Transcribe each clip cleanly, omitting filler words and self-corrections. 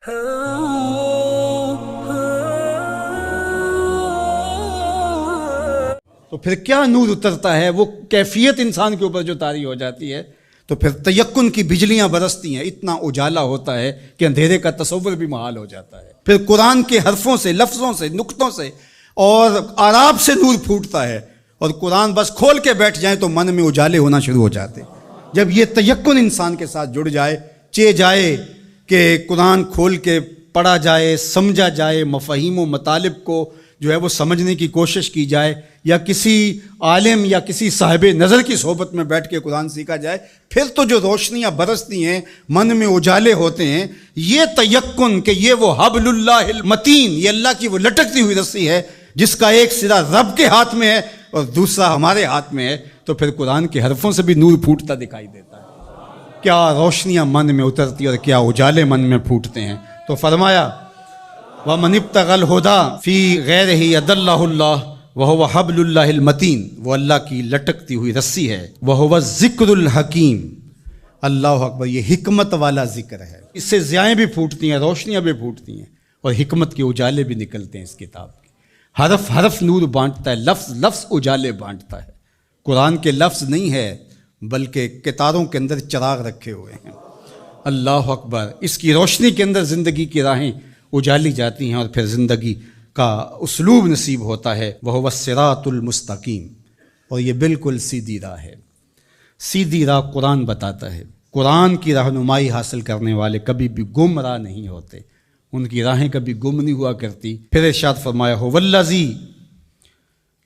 تو پھر کیا نور اترتا ہے، وہ کیفیت انسان کے اوپر جو طاری ہو جاتی ہے، تو پھر تیقن کی بجلیاں برستی ہیں، اتنا اجالا ہوتا ہے کہ اندھیرے کا تصور بھی محال ہو جاتا ہے۔ پھر قرآن کے حرفوں سے، لفظوں سے، نقطوں سے اور آراب سے نور پھوٹتا ہے، اور قرآن بس کھول کے بیٹھ جائیں تو من میں اجالے ہونا شروع ہو جاتے۔ جب یہ تیقن انسان کے ساتھ جڑ جائے، چے جائے کہ قرآن کھول کے پڑھا جائے، سمجھا جائے، مفاہیم و مطالب کو جو ہے وہ سمجھنے کی کوشش کی جائے، یا کسی عالم یا کسی صاحب نظر کی صحبت میں بیٹھ کے قرآن سیکھا جائے، پھر تو جو روشنیاں برستی ہیں، من میں اجالے ہوتے ہیں۔ یہ تیقن کہ یہ وہ حبل اللہ المتین، یہ اللہ کی وہ لٹکتی ہوئی رسی ہے جس کا ایک سرا رب کے ہاتھ میں ہے اور دوسرا ہمارے ہاتھ میں ہے، تو پھر قرآن کے حرفوں سے بھی نور پھوٹتا دکھائی دیتا ہے۔ کیا روشنیاں من میں اترتی اور کیا اجالے من میں پھوٹتے ہیں۔ تو فرمایا وَمَنِ ابْتَغَى الْهُدَى فِي غَيْرِهِ أَضَلَّهُ اللَّهُ وَهُوَ حَبْلُ اللَّهِ الْمَتِينُ، وہ اللہ کی لٹکتی ہوئی رسی ہے۔ وَهُوَ الذِّكْرُ الْحَكِيمُ، اللہ اکبر، یہ حکمت والا ذکر ہے۔ اس سے ضیائیں بھی پھوٹتی ہیں، روشنیاں بھی پھوٹتی ہیں، اور حکمت کے اجالے بھی نکلتے ہیں اس کتاب کے۔ حرف حرف نور بانٹتا ہے، لفظ لفظ اجالے بانٹتا ہے۔ قرآن کے لفظ نہیں ہے بلکہ کتاروں کے اندر چراغ رکھے ہوئے ہیں۔ اللہ اکبر، اس کی روشنی کے اندر زندگی کی راہیں اجالی جاتی ہیں، اور پھر زندگی کا اسلوب نصیب ہوتا ہے۔ وَهُوَ الصِّرَاطُ الْمُسْتَقِيمُ، اور یہ بالکل سیدھی راہ ہے۔ سیدھی راہ قرآن بتاتا ہے۔ قرآن کی رہنمائی حاصل کرنے والے کبھی بھی گمراہ نہیں ہوتے، ان کی راہیں کبھی گم نہیں ہوا کرتی۔ پھر ارشاد فرمایا هُوَ الَّذِي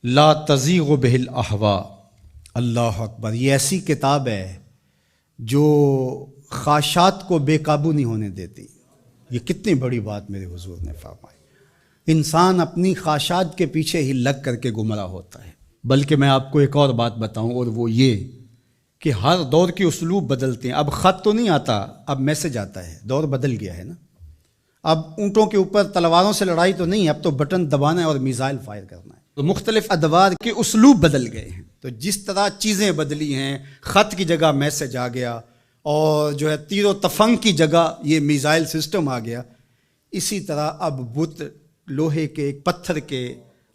لَا تَزِيغُ بِهِ الْأَهْوَاءُ، اللہ اکبر، یہ ایسی کتاب ہے جو خواہشات کو بے قابو نہیں ہونے دیتی۔ یہ کتنی بڑی بات میرے حضور نے فرمائی۔ انسان اپنی خواہشات کے پیچھے ہی لگ کر کے گمراہ ہوتا ہے۔ بلکہ میں آپ کو ایک اور بات بتاؤں، اور وہ یہ کہ ہر دور کے اسلوب بدلتے ہیں۔ اب خط تو نہیں آتا، اب میسج آتا ہے۔ دور بدل گیا ہے نا۔ اب اونٹوں کے اوپر تلواروں سے لڑائی تو نہیں، اب تو بٹن دبانا ہے اور میزائل فائر کرنا ہے۔ تو مختلف ادوار کے اسلوب بدل گئے ہیں۔ تو جس طرح چیزیں بدلی ہیں، خط کی جگہ میسج آ گیا، اور جو ہے تیر و تفنگ کی جگہ یہ میزائل سسٹم آ گیا، اسی طرح اب بت لوہے کے، پتھر کے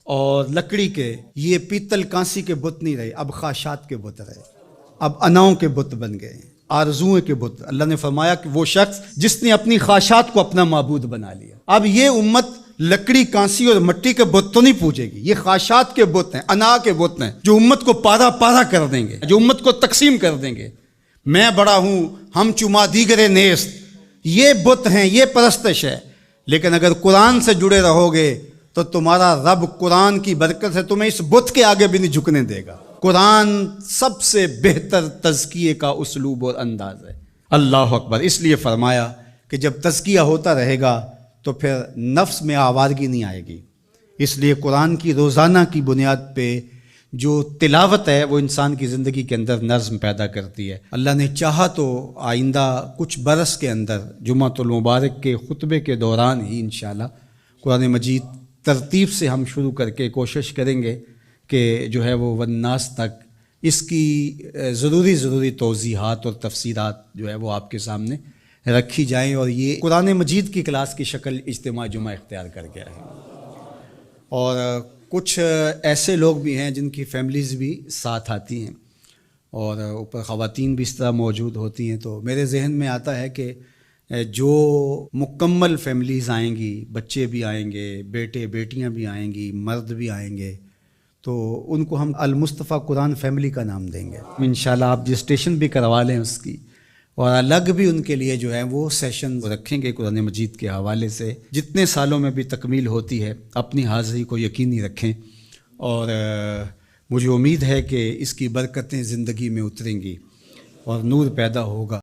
اور لکڑی کے، یہ پیتل کانسی کے بت نہیں رہے، اب خواہشات کے بت رہے، اب اناؤں کے بت بن گئے، آرزوؤں کے بت۔ اللہ نے فرمایا کہ وہ شخص جس نے اپنی خواہشات کو اپنا معبود بنا لیا۔ اب یہ امت لکڑی، کانسی اور مٹی کے بت تو نہیں پوجے گی، یہ خواہشات کے بت ہیں، انا کے بت ہیں، جو امت کو پارا پارا کر دیں گے، جو امت کو تقسیم کر دیں گے۔ میں بڑا ہوں، ہم چما دیگرے نیست، یہ بت ہیں، یہ پرستش ہے۔ لیکن اگر قرآن سے جڑے رہو گے تو تمہارا رب قرآن کی برکت سے تمہیں اس بت کے آگے بھی نہیں جھکنے دے گا۔ قرآن سب سے بہتر تزکیے کا اسلوب اور انداز ہے۔ اللہ اکبر، اس لیے فرمایا کہ جب تزکیہ ہوتا رہے گا تو پھر نفس میں آوارگی نہیں آئے گی۔ اس لیے قرآن کی روزانہ کی بنیاد پہ جو تلاوت ہے وہ انسان کی زندگی کے اندر نظم پیدا کرتی ہے۔ اللہ نے چاہا تو آئندہ کچھ برس کے اندر جمعۃ المبارک کے خطبے کے دوران ہی انشاءاللہ قرآن مجید ترتیب سے ہم شروع کر کے کوشش کریں گے کہ جو ہے وہ والناس تک اس کی ضروری توضیحات اور تفسیرات جو ہے وہ آپ کے سامنے رکھی جائیں، اور یہ قرآن مجید کی کلاس کی شکل اجتماع جمعہ اختیار کر کے رہے۔ اور کچھ ایسے لوگ بھی ہیں جن کی فیملیز بھی ساتھ آتی ہیں، اور اوپر خواتین بھی اس طرح موجود ہوتی ہیں، تو میرے ذہن میں آتا ہے کہ جو مکمل فیملیز آئیں گی، بچے بھی آئیں گے، بیٹے بیٹیاں بھی آئیں گی، مرد بھی آئیں گے، تو ان کو ہم المصطفیٰ قرآن فیملی کا نام دیں گے انشاءاللہ۔ آپ رجسٹریشن بھی کروا لیں اس کی، اور الگ بھی ان کے لیے جو ہے وہ سیشن رکھیں گے قرآن مجید کے حوالے سے۔ جتنے سالوں میں بھی تکمیل ہوتی ہے اپنی حاضری کو یقینی رکھیں، اور مجھے امید ہے کہ اس کی برکتیں زندگی میں اتریں گی اور نور پیدا ہوگا۔